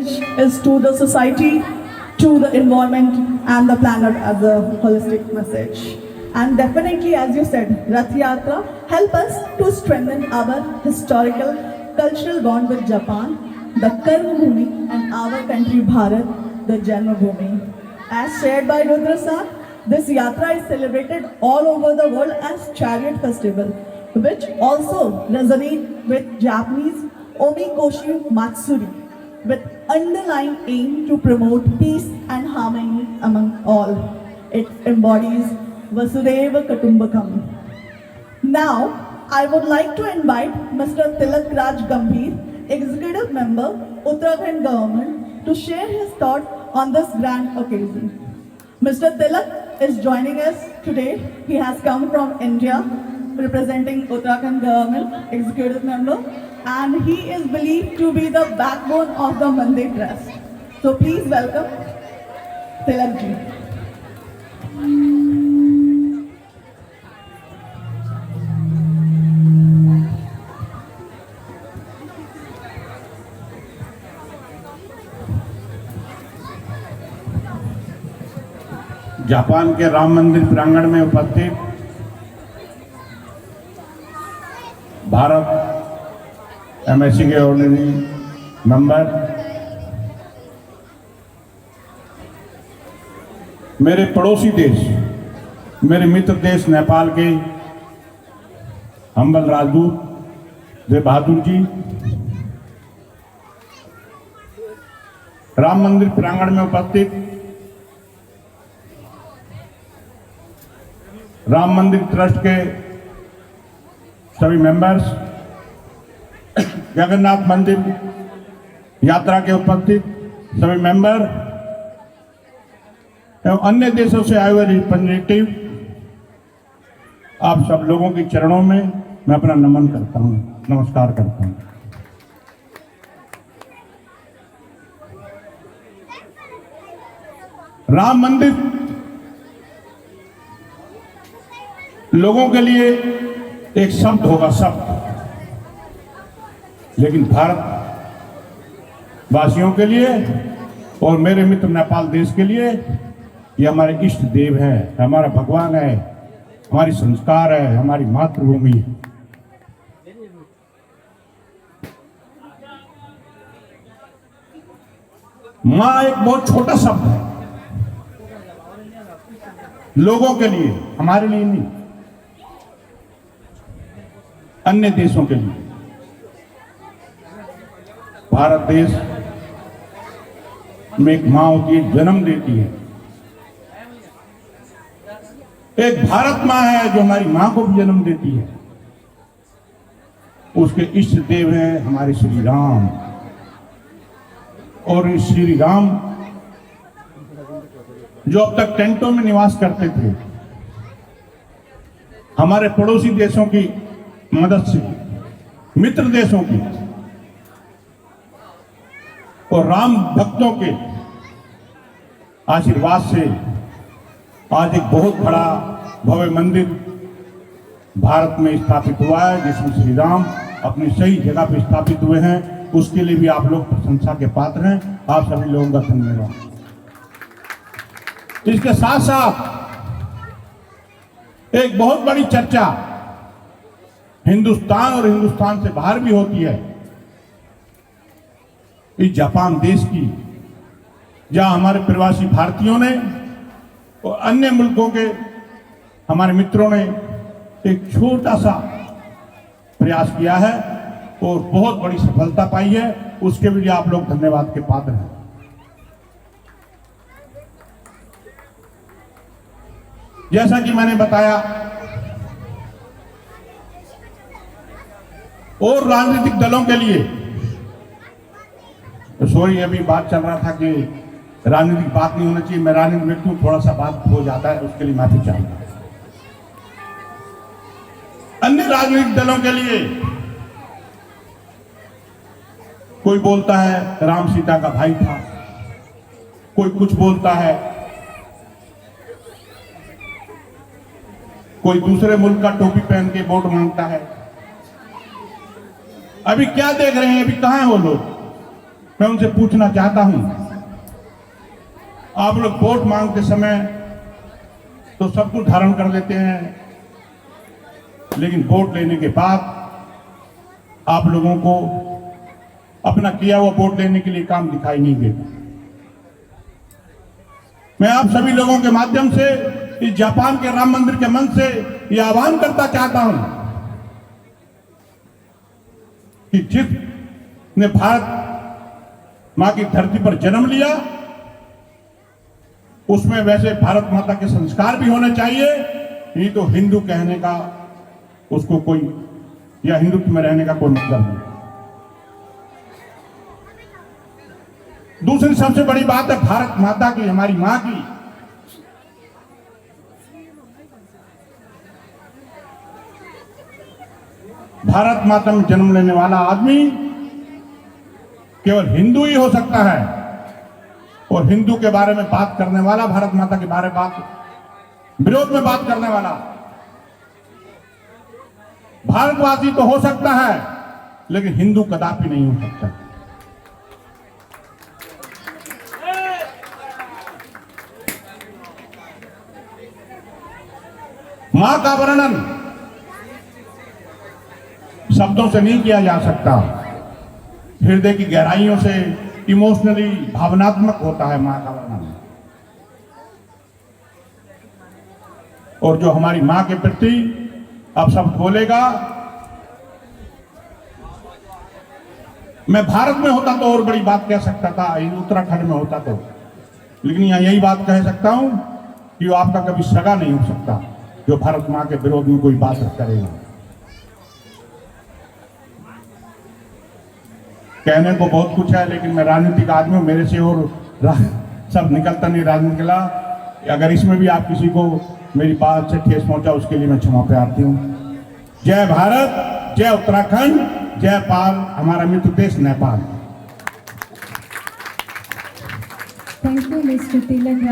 message is to the society, to the environment and the planet as a holistic message. And definitely, as you said, Rath Yatra help us to strengthen our historical, cultural bond with Japan, the Karma Bhumi, and our country Bharat, the Janma Bhumi. As shared by Rudra Sir, this Yatra is celebrated all over the world as Chariot Festival, which also resonates with Japanese Omikoshi Matsuri, with underlying aim to promote peace and harmony among all. It embodies Vasudeva Kutumbakam. Now, I would like to invite Mr. Tilak Raj Gambhir, Executive Member, Uttarakhand Government, to share his thoughts on this grand occasion. Mr. Tilak is joining us today. He has come from India, representing Uttarakhand Government, Executive Member, and he is believed to be the backbone of the Mandir Trust. So please welcome Tilak ji. Japan के राम मंदिर प्रांगण में उपस्थित Bharat MSc के ordinary member, मेरे पड़ोसी देश, मेरे मित्र देश नेपाल के हम्बल राजदूत जय बहादुर जी, राम मंदिर प्रांगण में उपस्थित राम मंदिर ट्रस्ट के सभी मेंबर्स, जगन्नाथ मंदिर यात्रा के उपस्थित सभी मेंबर एवं अन्य देशों से आए हुए रिप्रेजेंटेटिव, आप सब लोगों के चरणों में मैं अपना नमन करता हूं, नमस्कार करता हूं। राम मंदिर लोगों के लिए एक शब्द होगा, शब्द, लेकिन भारत वासियों के लिए और मेरे मित्र नेपाल देश के लिए ये हमारे इष्ट देव है, हमारा भगवान है, हमारी संस्कार है, हमारी मातृभूमि है। मां एक बहुत छोटा शब्द है लोगों के लिए, हमारे लिए नहीं, अन्य देशों के लिए। भारत देश में एक मां होती है, जन्म देती है। एक भारत मां है जो हमारी मां को भी जन्म देती है। उसके इष्ट देव हैं हमारे श्री राम, और इस श्री राम जो अब तक टेंटों में निवास करते थे, हमारे पड़ोसी देशों की मदद से, मित्र देशों की और राम भक्तों के आशीर्वाद से आज एक बहुत बड़ा भव्य मंदिर भारत में स्थापित हुआ है, जिसमें श्री राम अपनी सही जगह पर स्थापित हुए हैं। उसके लिए भी आप लोग प्रशंसा के पात्र हैं। आप सभी लोगों का धन्यवाद। इसके साथ साथ एक बहुत बड़ी चर्चा हिंदुस्तान और हिंदुस्तान से बाहर भी होती है, इस जापान देश की, जहां हमारे प्रवासी भारतीयों ने और अन्य मुल्कों के हमारे मित्रों ने एक छोटा सा प्रयास किया है और बहुत बड़ी सफलता पाई है। उसके लिए आप लोग धन्यवाद के पात्र हैं। जैसा कि मैंने बताया, और राजनीतिक दलों के लिए, तो सॉरी अभी बात चल रहा था कि राजनीतिक बात नहीं होना चाहिए, मैं राजनीतिक व्यक्ति हूं, थोड़ा सा बात हो जाता है, उसके लिए माफी चाहूंगा। अन्य राजनीतिक दलों के लिए कोई बोलता है राम सीता का भाई था, कोई कुछ बोलता है, कोई दूसरे मुल्क का टोपी पहन के वोट मांगता है। अभी क्या देख रहे हैं, अभी कहां हैं वो लोग? मैं उनसे पूछना चाहता हूं, आप लोग वोट मांगते समय तो सब कुछ धारण कर लेते हैं, लेकिन वोट लेने के बाद आप लोगों को अपना किया हुआ वोट लेने के लिए काम दिखाई नहीं देता। मैं आप सभी लोगों के माध्यम से इस जापान के राम मंदिर के मंच से यह आह्वान करता चाहता हूं कि जिसने भारत मां की धरती पर जन्म लिया, उसमें वैसे भारत माता के संस्कार भी होने चाहिए। नहीं तो हिंदू कहने का उसको कोई, या हिंदुत्व में रहने का कोई मतलब नहीं। दूसरी सबसे बड़ी बात है भारत माता की, हमारी मां की। भारत माता में जन्म लेने वाला आदमी केवल हिंदू ही हो सकता है, और हिंदू के बारे में बात करने वाला, भारत माता के बारे में विरोध में बात करने वाला भारतवासी तो हो सकता है, लेकिन हिंदू कदापि नहीं हो सकता। मां का वर्णन शब्दों से नहीं किया जा सकता, हृदय की गहराइयों से, इमोशनली, भावनात्मक होता है मां का वर्णन। और जो हमारी मां के प्रति अब शब्द बोलेगा, मैं भारत में होता तो और बड़ी बात कह सकता था, उत्तराखंड में होता तो, लेकिन यहां यही बात कह सकता हूं कि वो आपका कभी सगा नहीं हो सकता जो भारत मां के विरोध में कोई बात करेगा। कहने को बहुत कुछ है, लेकिन मैं राजनीतिक आदमी हूं, मेरे से और सब निकलता नहीं, राजनीति निकला। अगर इसमें भी आप किसी को मेरी बात से ठेस पहुंचा, उसके लिए मैं क्षमा प्रार्थी हूं। जय भारत, जय उत्तराखंड, जय पाल, हमारा मित्र देश Nepal. Thank you, Mr. Tilan Rao.